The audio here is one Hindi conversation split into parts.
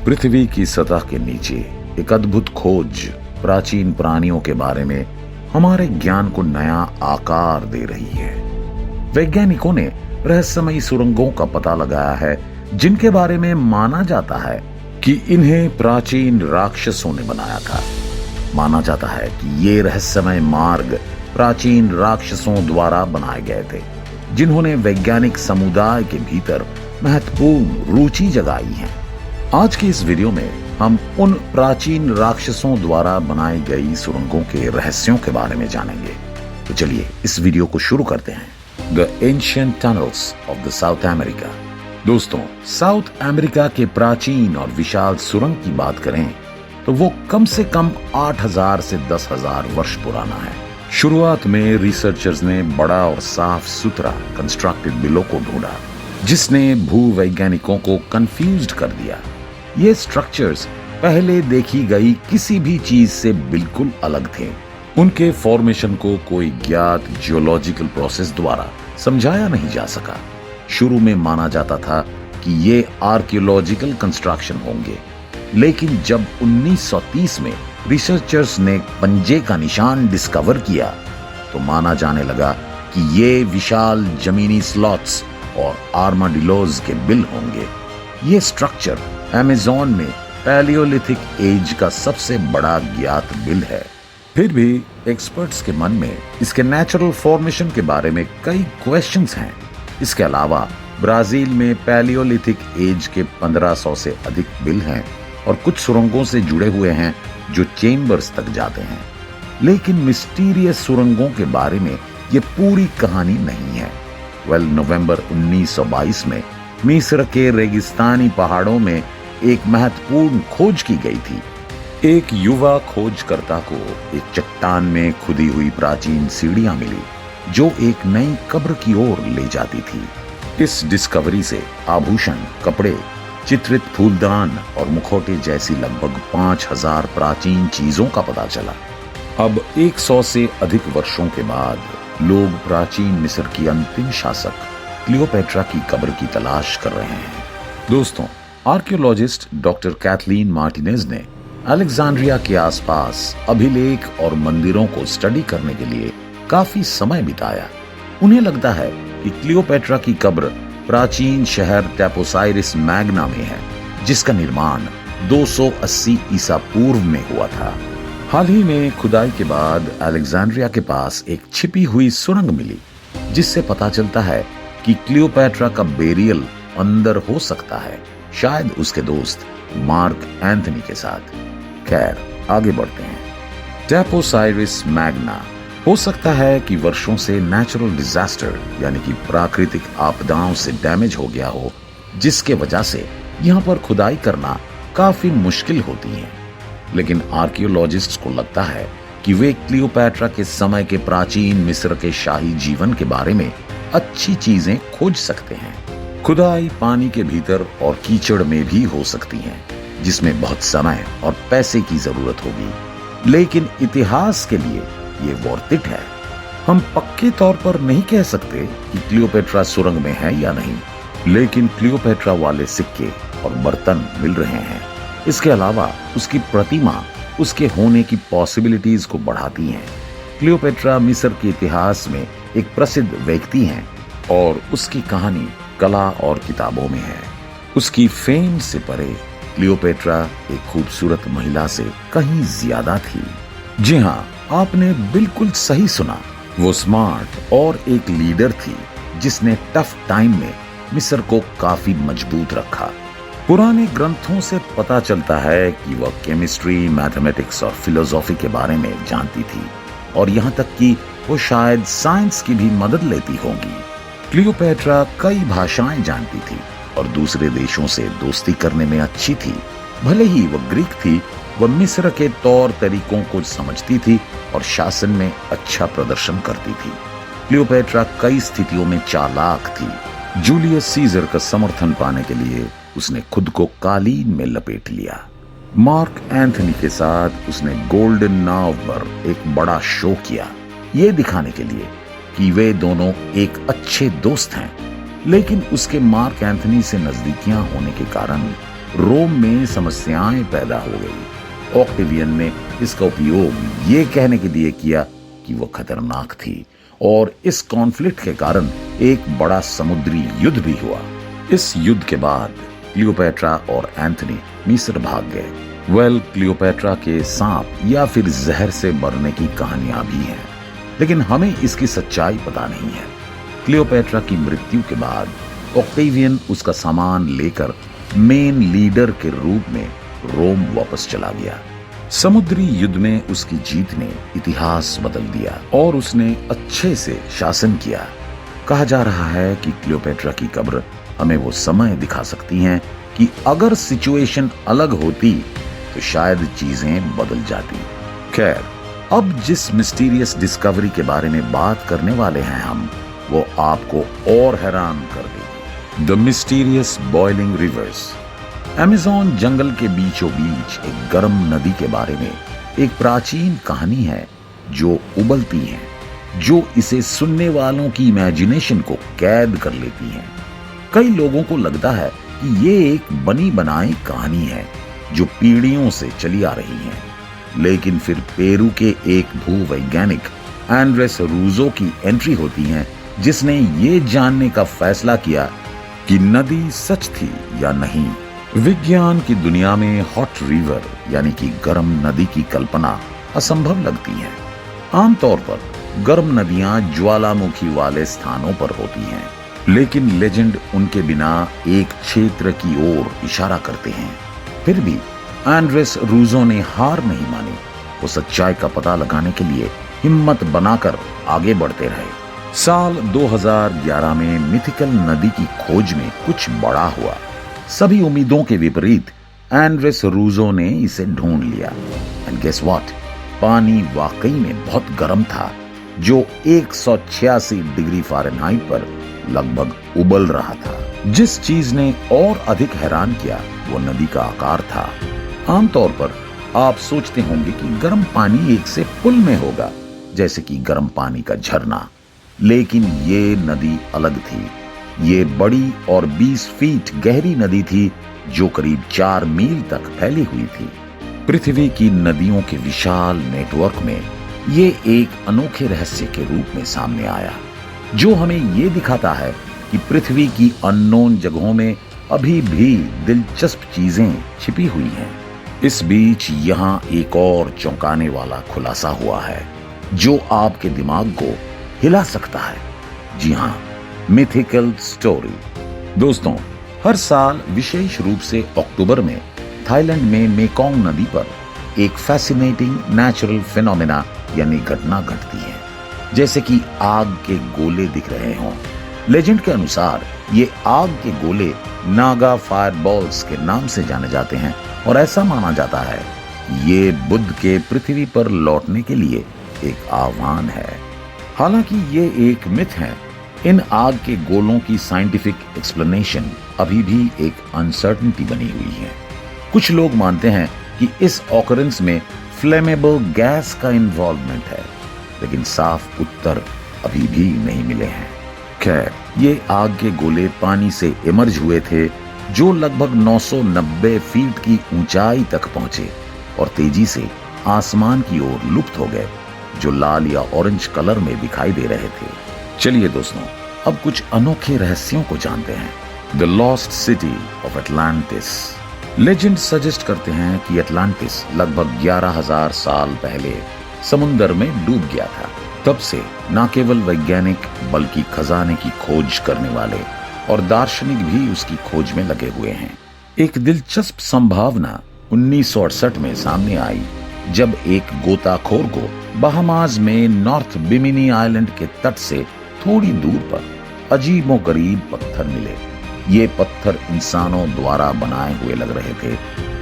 पृथ्वी की सतह के नीचे एक अद्भुत खोज प्राचीन प्राणियों के बारे में हमारे ज्ञान को नया आकार दे रही है। वैज्ञानिकों ने रहस्यमयी सुरंगों का पता लगाया है जिनके बारे में माना जाता है कि इन्हें प्राचीन राक्षसों ने बनाया था। माना जाता है कि ये रहस्यमय मार्ग प्राचीन राक्षसों द्वारा बनाए गए थे, जिन्होंने वैज्ञानिक समुदाय के भीतर महत्वपूर्ण रुचि जगाई है। आज की इस वीडियो में हम उन प्राचीन राक्षसों द्वारा बनाई गई सुरंगों के रहस्यों के बारे में जानेंगे। तो चलिए इस वीडियो को शुरू करते हैं। The ancient tunnels of the south America. दोस्तों, साउथ अमेरिका के प्राचीन और विशाल सुरंग की बात करें तो वो कम से कम 8,000 से 10,000 वर्ष पुराना है। शुरुआत में रिसर्चर्स ने बड़ा और साफ सुथरा कंस्ट्रक्टेड बिलो को ढूंढा, जिसने भूवैज्ञानिकों को कंफ्यूज्ड कर दिया। ये स्ट्रक्चर्स पहले देखी गई किसी भी चीज से बिल्कुल अलग थे। उनके फॉर्मेशन को कोई ज्ञात जियोलॉजिकल प्रोसेस द्वारा समझाया नहीं जा सका। शुरू में माना जाता था कि ये आर्कियोलॉजिकल कंस्ट्रक्शन होंगे, लेकिन जब 1930 में रिसर्चर्स ने पंजे का निशान डिस्कवर किया तो माना जाने लगा कि ये विशाल जमीनी स्लॉथ्स और आर्माडिलोज के बिल होंगे। ये स्ट्रक्चर अमेज़न में पैलियोलिथिक एज का सबसे बड़ा ज्ञात बिल है। फिर भी एक्सपर्ट्स के मन में इसके नेचुरल फॉर्मेशन के बारे में कई क्वेश्चंस हैं। इसके अलावा ब्राजील में पैलियोलिथिक एज के 1500 से अधिक बिल हैं और कुछ सुरंगों से जुड़े हुए हैं जो चेम्बर्स तक जाते हैं। लेकिन मिस्टीरियस सुरंगों के बारे में ये पूरी कहानी नहीं है। नवंबर 1922 में मिस्र के रेगिस्तानी पहाड़ों में एक महत्वपूर्ण खोज की गई थी। एक युवा खोजकर्ता को एक चट्टान में खुदी हुई प्राचीन सीढ़ियां मिली जो एक नई कब्र की ओर ले जाती थी। इस डिस्कवरी से आभूषण, कपड़े, चित्रित फूलदान और मुखौटे जैसी लगभग 5,000 प्राचीन चीजों का पता चला। अब 100 से अधिक वर्षों के बाद लोग प्राचीन मिस्र की अंतिम शासक क्लियोपेट्रा की कब्र की तलाश कर रहे हैं। दोस्तों, आर्कियोलॉजिस्ट डॉक्टर कैथलीन मार्टिनेज ने अलेक्जेंड्रिया के आसपास अभिलेख और मंदिरों को स्टडी करने के लिए काफी समय बिताया। उन्हें लगता है कि क्लियोपेट्रा की कब्र प्राचीन शहर टेपोसाइरिस मैग्ना में है, जिसका निर्माण 280 ईसा पूर्व में हुआ था। हाल ही में खुदाई के बाद अलेक्जेंड्रिया के पास एक छिपी हुई सुरंग मिली, जिससे पता चलता है कि क्लियोपेट्रा का बेरियल अंदर हो सकता है, शायद उसके दोस्त मार्क एंथनी के साथ। खैर, आगे बढ़ते हैं। टेपोसाइरिस मैग्ना हो सकता है कि वर्षों से नेचुरल डिजास्टर यानी कि प्राकृतिक आपदाओं से डैमेज हो गया हो, जिसके वजह से यहाँ पर खुदाई करना काफी मुश्किल होती है। लेकिन आर्कियोलॉजिस्ट्स को लगता है कि वे क्लियोपेट्रा के समय के प्राचीन मिस्र के शाही जीवन के बारे में अच्छी चीजें खोज सकते हैं। खुदाई पानी के भीतर और कीचड़ में भी हो सकती है, जिसमें बहुत समय और पैसे की जरूरत होगी, लेकिन इतिहास के लिए ये वर्थ इट है। हम पक्के तौर पर नहीं कह सकते कि क्लियोपेट्रा सुरंग में है या नहीं, लेकिन क्लियोपेट्रा वाले सिक्के और बर्तन मिल रहे हैं। इसके अलावा उसकी प्रतिमा उसके होने की पॉसिबिलिटीज को बढ़ाती हैं। क्लियोपेट्रा मिस्र के इतिहास में एक प्रसिद्ध व्यक्ति हैं और उसकी कहानी कला और किताबों में है। उसकी फेम से परे क्लियोपेट्रा एक खूबसूरत महिला से कहीं ज्यादा थी। जी हाँ, आपने बिल्कुल सही सुना। वो स्मार्ट और एक लीडर थी जिसने टफ टाइम में मिस्र को काफी मजबूत रखा। पुराने ग्रंथों से पता चलता है कि वह केमिस्ट्री, मैथमेटिक्स और फिलोसॉफी के बारे में जानती थी और यहाँ तक कि वो शायद साइंस की भी मदद लेती होंगी। क्लियोपेट्रा कई भाषाएं जानती थी और दूसरे देशों से दोस्ती करने में अच्छी थी। भले ही वह ग्रीक थी, वह मिस्र के तौर तरीकों को समझती थी और शासन में अच्छा प्रदर्शन करती थी। क्लियोपेट्रा कई स्थितियों में चालाक थी। जूलियस सीजर का समर्थन पाने के लिए उसने खुद को कालीन में लपेट लिया। मार्क एंथनी के साथ उसने गोल्डन नाव पर एक बड़ा शो किया, ये दिखाने के लिए कि वे दोनों एक अच्छे दोस्त हैं। लेकिन उसके मार्क एंथनी से नजदीकियां होने के कारण रोम में समस्याएं पैदा हो गई। ऑक्टेवियन ने इसका उपयोग ये कहने के लिए किया कि वो खतरनाक थी और इस कॉन्फ्लिक्ट के कारण एक बड़ा समुद्री युद्ध भी हुआ। इस युद्ध के बाद क्लियोपेट्रा और एंथनी मिस्र भाग गए। क्लियोपेट्रा के सांप या फिर जहर से मरने की कहानियां भी हैं, लेकिन हमें इसकी सच्चाई पता नहीं है। क्लियोपेट्रा की मृत्यु के बाद ऑक्टेवियन उसका सामान लेकर मेन लीडर के रूप में रोम वापस चला गया। समुद्री युद्ध में उसकी जीत ने इतिहास बदल दिया और उसने अच्छे से शासन किया। कहा जा रहा है कि क्लियोपेट्रा की कब्र हमें वो समय दिखा सकती है कि अगर सिचुएशन अलग होती तो शायद चीजें बदल जाती। खैर, अब जिस मिस्टीरियस डिस्कवरी के बारे में बात करने वाले हैं हम, वो आपको और हैरान कर देगी। The mysterious boiling rivers. Amazon जंगल के बीचों बीच एक गर्म नदी के बारे में एक प्राचीन कहानी है जो उबलती है, जो इसे सुनने वालों की इमेजिनेशन को कैद कर लेती है। कई लोगों को लगता है कि ये एक बनी बनाई कहानी है जो पीढ़ियों से चली आ रही है, लेकिन फिर पेरू के एक भूवैज्ञानिक एंड्रेस रूजो की एंट्री होती है, जिसने ये जानने का फैसला किया कि नदी सच थी या नहीं। विज्ञान की दुनिया में हॉट रिवर यानी कि गर्म नदी की कल्पना असंभव लगती है। आमतौर पर गर्म नदियां ज्वालामुखी वाले स्थानों पर होती हैं, लेकिन लेजेंड उनके बिना एक क्षेत्र की ओर इशारा करते हैं। फिर भी एंड्रेस रूजो ने हार नहीं मानी। वो सच्चाई का पता लगाने के लिए हिम्मत बनाकर आगे बढ़ते रहे। साल 2011 में मिथिकल नदी की खोज में कुछ बड़ा हुआ। सभी उम्मीदों के विपरीत एंड्रेस रूजो ने इसे ढूंढ लिया। एंड गेस व्हाट, पानी वाकई में बहुत गर्म था, जो 186 डिग्री फ़ारेनहाइट पर लगभग उबल रहा था। जिस चीज ने और अधिक हैरान किया वो नदी का आकार था। आमतौर पर आप सोचते होंगे कि गर्म पानी एक से पुल में होगा, जैसे कि गर्म पानी का झरना, लेकिन ये नदी अलग थी। ये बड़ी और 20 फीट गहरी नदी थी जो करीब 4 मील तक फैली हुई थी। पृथ्वी की नदियों के विशाल नेटवर्क में ये एक अनोखे रहस्य के रूप में सामने आया, जो हमें ये दिखाता है कि पृथ्वी की अननोन जगहों में अभी भी दिलचस्प चीजें छिपी हुई हैं। इस बीच यहाँ एक और चौंकाने वाला खुलासा हुआ है जो आपके दिमाग को हिला सकता है। जी हाँ, मिथिकल स्टोरी। दोस्तों, हर साल विशेष रूप से अक्टूबर में थाईलैंड में मेकोंग नदी पर एक फैसिनेटिंग नेचुरल फिनोमेना यानी घटना घटती है, जैसे कि आग के गोले दिख रहे हों। लेजेंड के अनुसार ये आग के गोले नागा फायरबॉल्स के नाम से जाने जाते हैं और ऐसा माना जाता है ये बुद्ध के पृथ्वी पर लौटने के लिए एक आह्वान है। हालांकि ये एक मिथ है। इन आग के गोलों की साइंटिफिक एक्सप्लेनेशन अभी भी एक अनसर्टेनिटी बनी हुई है। कुछ लोग मानते हैं कि इस ऑकरेंस में फ्लेमेबल गैस का इन्वॉल्वमेंट है, लेकिन साफ उत्तर अभी भी नहीं मिले हैं। खैर, ये आग के गोले पानी से इमर्ज हुए थे जो लगभग 990 फीट की ऊंचाई तक पहुंचे और तेजी से आसमान की ओर लुप्त हो गए, जो लाल या ऑरेंज कलर में दिखाई दे रहे थे। चलिए दोस्तों, अब कुछ अनोखे रहस्यों को जानते हैं। The lost city of Atlantis. Legend suggest करते हैं कि एटलांटिस लगभग 11,000 साल पहले समुंदर में डूब गया था। तब से न केवल वैज्ञानिक बल्कि खजाने की खोज करने वाले और दार्शनिक भी उसकी खोज में लगे हुए हैं। एक दिलचस्प संभावना 1968 में सामने आई, जब एक गोताखोर को बहामास में नॉर्थ बिमिनी आइलैंड के तट से थोड़ी दूर पर अजीबोगरीब पत्थर मिले। ये पत्थर इंसानों द्वारा बनाए हुए लग रहे थे,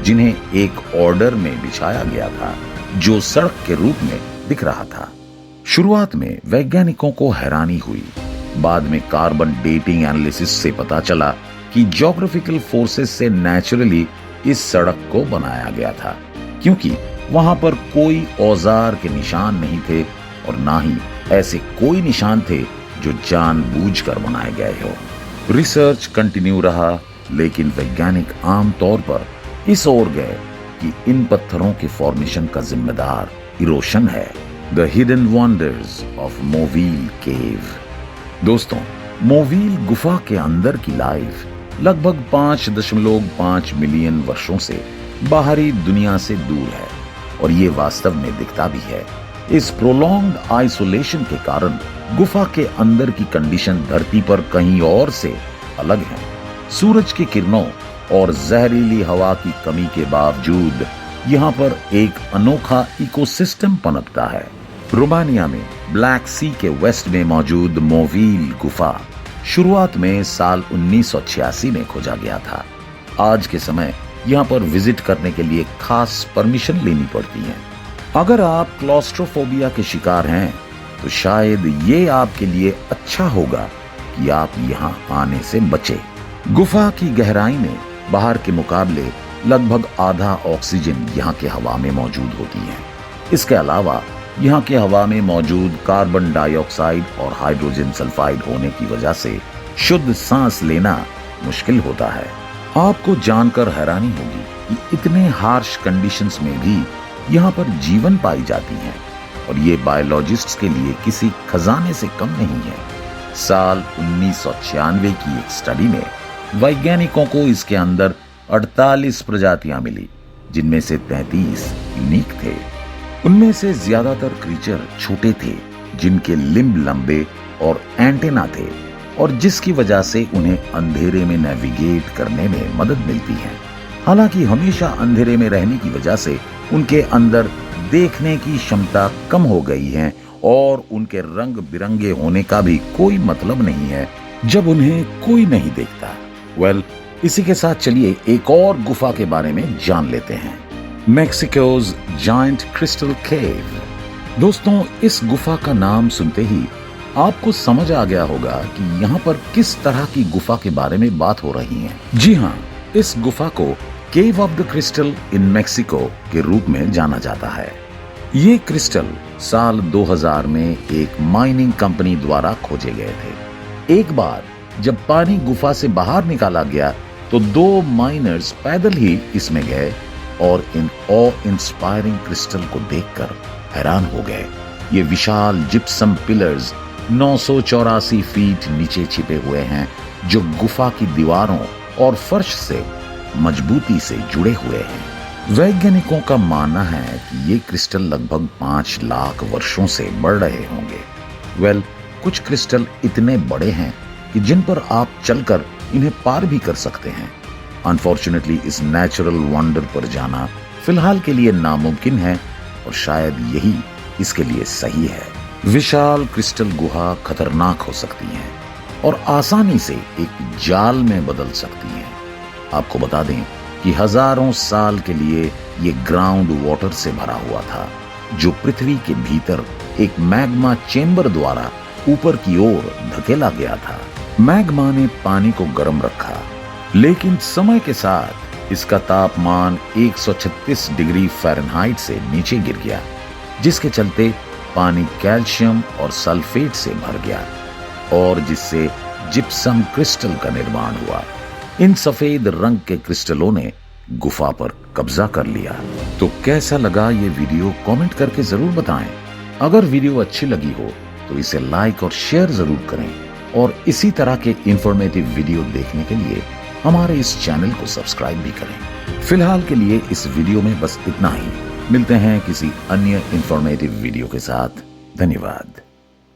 जिन्हें एक ऑर्डर में बिछाया गया था जो सड़क के रूप में दिख रहा था। शुरुआत में वैज्ञानिकों को हैरानी हुई। बाद में कार्बन डेटिंग एनालिसिस से पता चला कि ज्योग्राफिकल फोर्सेस से नेचुरली इस सड़क को बनाया गया था, क्योंकि वहां पर कोई औजार के निशान नहीं थे और ना ही ऐसे कोई निशान थे जो जानबूझकर बनाए गए हो। रिसर्च कंटिन्यू रहा लेकिन वैज्ञानिक आमतौर पर इस ओर गए कि इन पत्थरों के फॉर्मेशन का जिम्मेदार इरोशन है। The hidden wonders of mobile केव। दोस्तों, मोवील गुफा के अंदर की लाइफ लगभग 5.5 मिलियन वर्षों से बाहरी दुनिया से दूर है और ये वास्तव में दिखता भी है। इस प्रोलॉन्ग्ड आइसोलेशन के कारण गुफा के अंदर की कंडीशन धरती पर कहीं और से अलग है। सूरज की किरणों और जहरीली हवा की कमी के बावजूद यहाँ पर एक अनोखा इकोसिस्टम पनपता है। रोमानिया में ब्लैक सी के वेस्ट में मौजूद मोवील गुफा शुरुआत में साल 1986 में खोजा गया था। आज के समय यहाँ पर विजिट करने के लिए खास परमिशन लेनी पड़ती है। अगर आप क्लॉस्ट्रोफोबिया के शिकार हैं तो शायद ये आपके लिए अच्छा होगा कि आप यहाँ आने से बचें। गुफा की गहराई में बाहर के मुकाबले लगभग आधा ऑक्सीजन यहाँ के हवा में मौजूद होती है। इसके अलावा यहाँ के हवा में मौजूद कार्बन डाइऑक्साइड और हाइड्रोजन सल्फाइड होने की वजह से शुद्ध सांस लेना मुश्किल होता है। आपको जानकर हैरानी होगी कि इतने हार्श कंडीशंस में भी यहाँ पर जीवन पाई जाती है और ये बायोलॉजिस्ट्स के लिए किसी खजाने से कम नहीं है। साल 1996 की एक स्टडी में वैज्ञानिकों को इसके अंदर 48 प्रजातियां मिली, जिनमें से 33 यूनिक थे। उनमें से ज्यादातर क्रीचर छोटे थे, जिनके लिम्ब लंबे और एंटेना थे और जिसकी वजह से उन्हें अंधेरे में नेविगेट करने में मदद मिलती है। हालांकि हमेशा अंधेरे में रहने की वजह से उनके अंदर देखने की क्षमता कम हो गई है और उनके रंग बिरंगे होने का भी कोई मतलब नहीं है जब उन्हें कोई नहीं देखता। इसी के साथ चलिए एक और गुफा के बारे में जान लेते हैं। मेक्सिकोज जायंट क्रिस्टल केव। दोस्तों, इस गुफा का नाम सुनते ही आपको समझ आ गया होगा कि यहाँ पर किस तरह की गुफा के बारे में बात हो रही है। जी हाँ, इस गुफा को केव of the crystal in Mexico के रूप में जाना जाता है। ये क्रिस्टल साल 2000 में एक माइनिंग कंपनी द्वारा खोजे गए थे। एक बार जब पानी गुफा से बाहर निकाला गया तो 2 माइनर्स पैदल ही इसमें गए और इन ऑ इंस्पायरिंग क्रिस्टल को देखकर हैरान हो गए। ये विशाल जिप्सम पिलर्स 984 फीट नीचे छिपे हुए हैं, जो गुफा की दीवारों और फर्श से मजबूती से जुड़े हुए हैं। वैज्ञानिकों का मानना है कि ये क्रिस्टल लगभग 5 लाख वर्षों से बढ़ रहे होंगे। कुछ क्रिस्टल इतने बड़े हैं कि जिन पर आप चलकर इन्हें पार भी कर सकते हैं। अनफॉर्चुनेटली इस नेचुरल वंडर पर जाना फिलहाल के लिए नामुमकिन है और शायद यही इसके लिए सही है। विशाल क्रिस्टल गुहा खतरनाक हो सकती है और आसानी से एक जाल में बदल सकती है। आपको बता दें कि हजारों साल के लिए ये ग्राउंड वाटर से भरा हुआ था, जो पृथ्वी के भीतर एक मैग्मा चेंबर द्वारा ऊपर की ओर धकेला गया था। मैग्मा ने पानी को गर्म रखा, लेकिन समय के साथ इसका तापमान 136 डिग्री फ़ारेनहाइट से नीचे गिर गया, जिसके चलते पानी कैल्शियम और सल्फेट से भर गया और जिससे जिप्सम क्रिस्टल का निर्माण हुआ। इन सफेद रंग के क्रिस्टलों ने गुफा पर कब्जा कर लिया। तो कैसा लगा ये वीडियो कमेंट करके जरूर बताएं। अगर वीडियो अच्छी लगी हो तो इसे लाइक और शेयर जरूर करें और इसी तरह के इंफॉर्मेटिव वीडियो देखने के लिए हमारे इस चैनल को सब्सक्राइब भी करें। फिलहाल के लिए इस वीडियो में बस इतना ही। मिलते हैं किसी अन्य इंफॉर्मेटिव वीडियो के साथ। धन्यवाद।